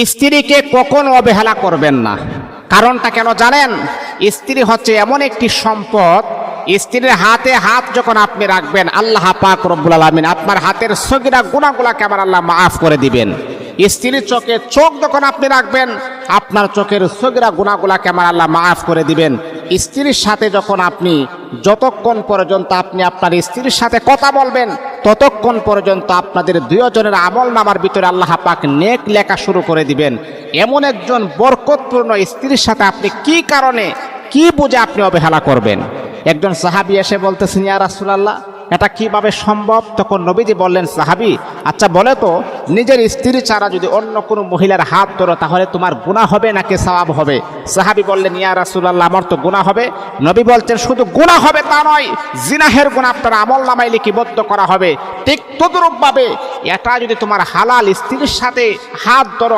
স্ত্রীকে কখনো অবহেলা করবেন না। কারণটা কেন জানেন? স্ত্রী হচ্ছে এমন একটি সম্পদ, স্ত্রীর হাতে হাত যখন আপনি রাখবেন, আল্লাহ পাক রব্বুল আলামিন আপনার হাতের সগীরা গুনাহগুলোকে আমার আল্লাহ মাফ করে দিবেন। স্ত্রীর চোখে চোখ যখন আপনি রাখবেন, আপনার চোখের সগীরা গুনাহগুলোকে আমার আল্লাহ মাফ করে দিবেন। স্ত্রীর সাথে যখন আপনি যতক্ষণ পর্যন্ত আপনি আপনার স্ত্রীর সাথে কথা বলবেন, ততক্ষণ পর্যন্ত আপনাদের দুইজনের আমল নামার ভিতরে আল্লাহ পাক নেক লেখা শুরু করে দিবেন। এমন একজন বরকতপূর্ণ স্ত্রীর সাথে আপনি কি কারণে, কি বুঝে আপনি অবহেলা করবেন? একজন সাহাবী এসে বলতেছেন, ইয়া রাসূলুল্লাহ, এটা কিভাবে সম্ভব? তখন নবীজি বললেন, সাহাবী, আচ্ছা বলে তো, নিজের স্ত্রী ছাড়া যদি অন্য কোনো মহিলার হাত ধরো তাহলে তোমার গুনাহ হবে নাকি সওয়াব হবে? সাহাবী বললেন, ইয়া রাসূলুল্লাহ, আমার তো গুনাহ হবে। নবী বলছেন, শুধু গুনাহ হবে তা নয়, জিনাহের গুনাহ আপনার আমলনামায় লিপিবদ্ধ করা হবে। ঠিক তদ্রূপভাবে এটা যদি তোমার হালাল স্ত্রীর সাথে হাত ধরো,